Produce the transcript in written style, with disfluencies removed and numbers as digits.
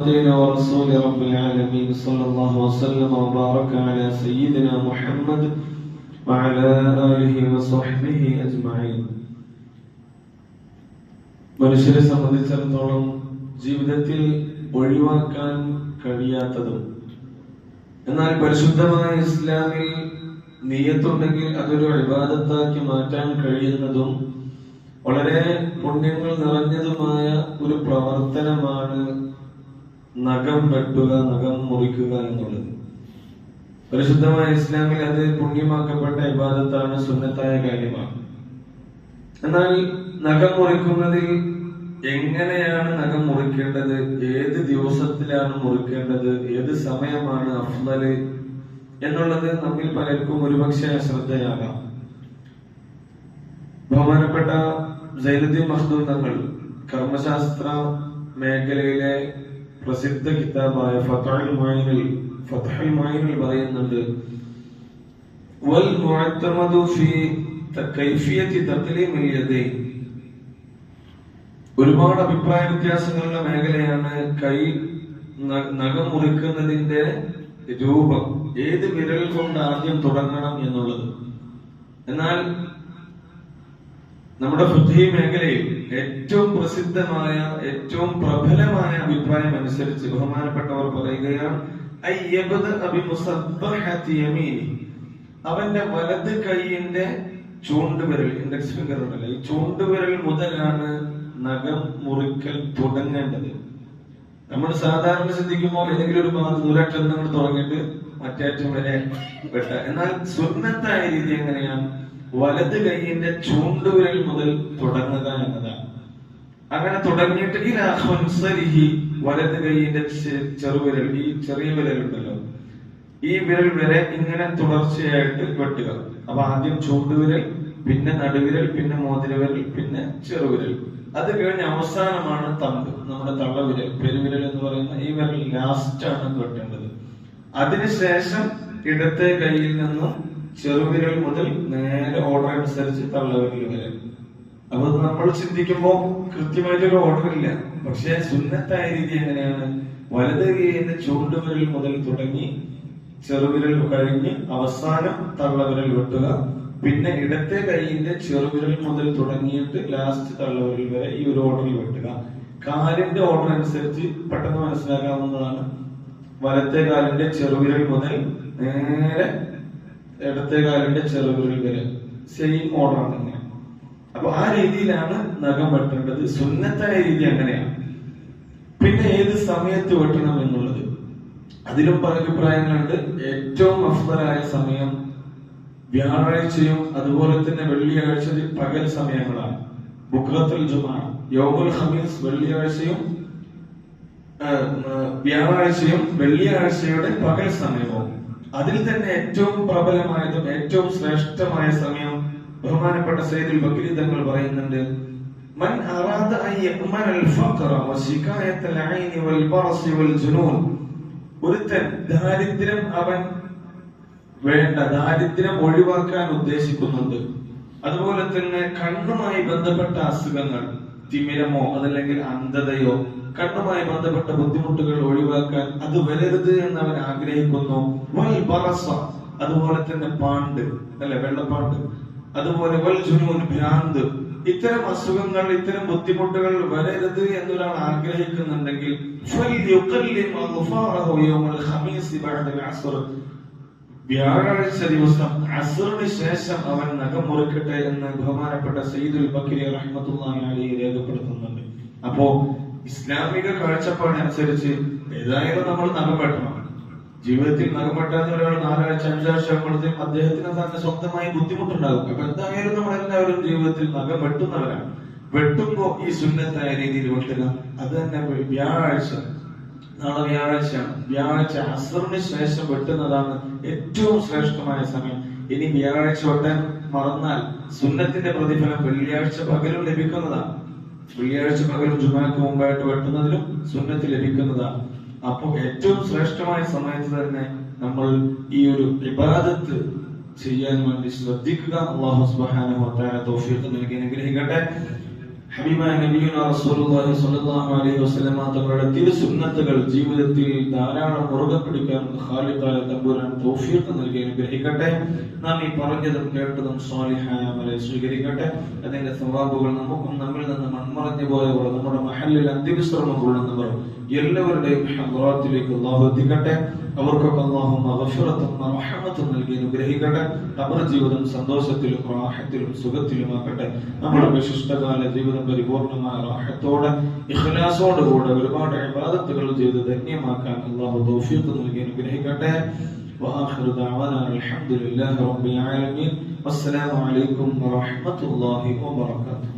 ورسول رب العالمين صلى الله وسلم وبارك على سيدنا محمد وعلى آله وصحبه أجمعين. മനുഷ്യരെ സംബന്ധിച്ചിടത്തോളം ജീവിതത്തിൽ ഒഴിവാക്കാൻ കഴിയാത്തതും എന്നാൽ പരിശുദ്ധമായ ഇസ്ലാമിൽ നിയത്തുണ്ടെങ്കിൽ അതൊരു ഇബാദത്താക്കി മാറ്റാൻ കഴിയുന്നതും വളരെ പുണ്യങ്ങൾ നിറഞ്ഞതുമായ ഒരു പ്രവർത്തനമാണ് നഖം വെട്ടുക, നഖം മുറിക്കുക എന്നുള്ളത്. പരിശുദ്ധമായ ഇസ്ലാമിൽ അത് പുണ്യമാക്കപ്പെട്ട ഇബാദത്താണ്, സുന്നത്തായ കാര്യമാണ്. എന്നാൽ നഖം മുറിക്കുന്നതിൽ എങ്ങനെയാണ് നഖം മുറിക്കേണ്ടത്, ഏത് ദിവസത്തിലാണ് മുറിക്കേണ്ടത്, ഏത് സമയമാണ് അഫ്ളല് എന്നുള്ളത് നമ്മിൽ പലർക്കും ഒരുപക്ഷെ അശ്രദ്ധയാകാം. ബഹുമാനപ്പെട്ട സൈനുദ്ദീൻ മഖ്ദൂം തങ്ങൾ കർമ്മശാസ്ത്ര മേഖലയിലെ പ്രസിദ്ധ കിതാബായ ഫത്ഹുൽ മുഈനിൽ പറയുന്നുണ്ട്, വൽ മുഅത്തമദു ഫീ കൈഫിയത്തി തഖ്ലീമിൽ യദൈൻ. ഒരുപാട് അഭിപ്രായ വ്യത്യാസങ്ങളുള്ള മേഖലയാണ് നഖം മുറിക്കുന്നതിന്റെ രൂപം, ഏത് വിരൽ കൊണ്ട് ആദ്യം തുടങ്ങണം എന്നുള്ളത്. എന്നാൽ നമ്മുടെ ഫിഖ്ഹി മേഖലയിൽ ഏറ്റവും പ്രസിദ്ധമായ, ഏറ്റവും പ്രബലമായ അഭിപ്രായം അനുസരിച്ച് ബഹുമാനപ്പെട്ടവർ പറയുകയാണ്, അവന്റെ വലത് കൈയിന്റെ ചൂണ്ടുവിരൽ, ഇൻഡെക്സ് ഫിംഗർ ഉണ്ടല്ലോ, ഈ ചൂണ്ടുവിരൽ മുതലാണ് നഖം മുറിക്കൽ തുടങ്ങേണ്ടത്. നമ്മൾ സാധാരണ ശ്രദ്ധിക്കുമ്പോൾ ഏതെങ്കിലും ഒരു ഭാഗത്ത് ദൂരറ്റം നമ്മൾ തുടങ്ങിയിട്ട് മറ്റേറ്റം വരെ വെട്ട. എന്നാൽ സുന്നത്തായ രീതി എങ്ങനെയാണ്? വലത് കൈയിന്റെ ചൂണ്ടുവിരൽ മുതൽ തുടങ്ങുക എന്നതാണ്. അങ്ങനെ തുടങ്ങിയിട്ട് വലത് കൈയിന്റെ ചെറുവിരൽ, ഈ ചെറിയ വിരലുണ്ടല്ലോ, ഈ വിരൽ വരെ ഇങ്ങനെ തുടർച്ചയായിട്ട് വെട്ടുക. അപ്പൊ ആദ്യം ചൂണ്ടുവിരൽ, പിന്നെ നടുവിരൽ, പിന്നെ മോതിരവിരൽ, പിന്നെ ചെറുവിരൽ. അത് കഴിഞ്ഞ് അവസാനമാണ് തമ്പ്, നമ്മുടെ തള്ളവിരൽ, പെരുവിരൽ എന്ന് പറയുന്ന ഈ വിരൽ ലാസ്റ്റ് ആണ് വെട്ടേണ്ടത്. അതിനുശേഷം ഇടത്തെ കൈയിൽ നിന്നും ചെറുവിരൽ മുതൽ നേരെ ഓർഡർ അനുസരിച്ച് തള്ളവിരൽ വരെ. അപ്പൊ നമ്മൾ ചിന്തിക്കുമ്പോൾ കൃത്യമായിട്ടൊരു ഓർഡർ ഇല്ല. പക്ഷെ സുന്നത്തായ രീതി എങ്ങനെയാണ്? വലത് കൈയിന്റെ ചൂണ്ടുവിരൽ മുതൽ തുടങ്ങി ചെറുവിരൽ കഴിഞ്ഞ് അവസാനം തള്ളവിരൽ വെട്ടുക, പിന്നെ ഇടത്തെ കൈയിന്റെ ചെറുവിരൽ മുതൽ തുടങ്ങിയിട്ട് ലാസ്റ്റ് തള്ളവിരൽ വരെ ഈ ഒരു ഓർഡറിൽ വെട്ടുക. കാലിന്റെ ഓർഡർ അനുസരിച്ച് പെട്ടെന്ന് മനസ്സിലാക്കാവുന്നതാണ്. വലത്തെ കാലിന്റെ ചെറുവിരൽ മുതൽ നേരെ ഇടത്തെ കാലിന്റെ ചെറുവിരൽ വരെ സെയിം ഓർഡറാണ് ഇങ്ങനെ. അപ്പൊ ആ രീതിയിലാണ് നഖം വെട്ടേണ്ടത്. സുന്നത്തായ രീതി അങ്ങനെയാണ്. പിന്നെ ഏത് സമയത്ത് വെട്ടണം എന്നുള്ളത്, അതിലും പല അഭിപ്രായങ്ങളുണ്ട്. ഏറ്റവും അഫ്ളലായ സമയം വ്യാഴാഴ്ചയും അതുപോലെ തന്നെ വെള്ളിയാഴ്ചയും പകൽ സമയങ്ങളാണ്. ബുക്റത്തുൽ ജുമുഅ, യൗമുൽ ഖമീസ് വെള്ളിയാഴ്ചയും വ്യാഴാഴ്ചയും വെള്ളിയാഴ്ചയുടെ പകൽ സമയവും. അതിൽ തന്നെ ഏറ്റവും പ്രബലമായതും ഏറ്റവും ശ്രേഷ്ഠമായ സമയം ബഹുമാനപ്പെട്ട സയ്യിദുൽ ബക്കരി തങ്ങൾ പറയുന്നുണ്ട്, മൻ അറാദ അൻ യഅ്മനൽ ഫഖറ വശികായത്തൽ ഐനി വൽ ബറസി വൽ ജുനൂൻ. ഒരുത്തൻ ദാരിദ്ര്യം അവൻ വേണ്ട, ദാരിദ്ര്യം ഒഴിവാക്കാൻ ഉദ്ദേശിക്കുന്നുണ്ട്, അതുപോലെ തന്നെ കണ്ണുമായി ബന്ധപ്പെട്ട അസുഖങ്ങൾ, തിമിരമോ അതല്ലെങ്കിൽ അന്ധതയോ, കണ്ണുമായി ബന്ധപ്പെട്ട ബുദ്ധിമുട്ടുകൾ ഒഴിവാക്കാൻ അത് വരരുത് എന്ന് അവൻ ആഗ്രഹിക്കുന്നു. വൽ ബറസ, അതുപോലെ തന്നെ പാണ്ട് അല്ലെ, വെള്ളപ്പാണ്ട്, അതുപോലെ വൽ ജുനൂൻ, ഭ്രാന്ത്, ഇത്തരം അസുഖങ്ങൾ, ഇത്തരം ബുദ്ധിമുട്ടുകൾ വരരുത് എന്നൊരാൾ ആഗ്രഹിക്കുന്നുണ്ടെങ്കിൽ വ്യാഴാഴ്ച ദിവസം അസ്റിന് ശേഷം അവൻ നഖം മുറിക്കട്ടെ എന്ന് ബഹുമാനപ്പെട്ട സയ്യിദുൽ ബക്കരി റഹ്മത്തുള്ളാഹി അലൈഹി രേഖപ്പെടുത്തുന്നുണ്ട്. അപ്പോ ഇസ്ലാമിക കാഴ്ചപ്പാടനുസരിച്ച് ഏതായാലും നമ്മൾ നഖം വെട്ടണം. ജീവിതത്തിൽ നഖം വെട്ടാത്ത ഒരാൾ 4 ആഴ്ച 5 ആഴ്ച ആകുമ്പോഴത്തേക്കും അദ്ദേഹത്തിന് തന്നെ സ്വന്തമായി ബുദ്ധിമുട്ടുണ്ടാകും. അപ്പൊ എന്തായാലും നമ്മളെല്ലാവരും ജീവിതത്തിൽ നഖം വെട്ടുന്നവരാണ്. വെട്ടുമ്പോ ഈ സുന്നത്തായ രീതിയിൽ വെട്ടുക. അത് തന്നെ വ്യാഴാഴ്ച, നാളെ വ്യാഴാഴ്ചയാണ്, വ്യാഴാഴ്ച അസ്റിന് ശേഷം വെട്ടുന്നതാണ് ഏറ്റവും ശ്രേഷ്ഠമായ സമയം. ഇനി വ്യാഴാഴ്ച വെട്ടാൻ മറന്നാൽ സുന്നത്തിന്റെ പ്രതിഫലം വെള്ളിയാഴ്ച പകലും ലഭിക്കുന്നതാണ്. വെള്ളിയാഴ്ച പകലും ജുമാക്ക് മുമ്പായിട്ട് വെട്ടുന്നതിലും സുന്നത്ത് ലഭിക്കുന്നതാണ്. അപ്പൊ ഏറ്റവും ശ്രേഷ്ഠമായ സമയത്ത് തന്നെ നമ്മൾ ഈ ഒരു ഇബാദത്ത് ചെയ്യാൻ വേണ്ടി ശ്രദ്ധിക്കുക. അല്ലാഹു സുബ്ഹാനഹു വ തആല തൗഫീഖ് നൽകി അനുഗ്രഹിക്കട്ടെ. ഹബീബായ നബിയുനാ റസൂലുള്ളാഹി സ്വല്ലല്ലാഹു അലൈഹി വസല്ലം തങ്ങളുടെ തിരുസുന്നത്തുകൾ ജീവിതത്തിൽ ധാരാളം മുറുകെ പിടിക്കാൻ ഖാലിഖായ തമ്പുരാൻ തൗഫീഖ് നൽകി അനുഗ്രഹിക്കട്ടെ. നാം ഈ പറഞ്ഞതും കേട്ടതും സ്വാലിഹായ അമലെ സ്വീകരിക്കട്ടെ. അതിന്റെ സവാബുകൾ നമുക്കും നമ്മിൽ നിന്ന് മൺമറഞ്ഞു പോയവർ, നമ്മുടെ മഹല്ലിൽ അന്ത്യവിശ്രമം കൊള്ളുന്നവർ എല്ലാവരുടെയും ഹദ്റാത്തിലേക്ക് അല്ലാഹു എത്തിക്കട്ടെ. അവർക്കൊക്കെ അല്ലാഹു മഗ്ഫിറത്തും റഹ്മത്തും നൽകി അനുഗ്രഹിക്കട്ടെ. ഖബർ ജീവിതം സന്തോഷത്തിലും റാഹത്തിലും സുഖത്തിലുമാക്കട്ടെ. നമ്മുടെ വിശിഷ്ടകാല ജീവിതം പരിപൂർണമായ റാഹത്തോടെ ഇഖ്ലാസോടുകൂടെ ഒരുപാട് ഇബാദത്തുകൾ ചെയ്ത് ധന്യമാക്കാൻ അല്ലാഹു തൗഫീഖ് നൽകി അനുഗ്രഹിക്കട്ടെ. وآخر دعوانا الحمد لله رب العالمين. والسلام عليكم ورحمة الله وبركاته.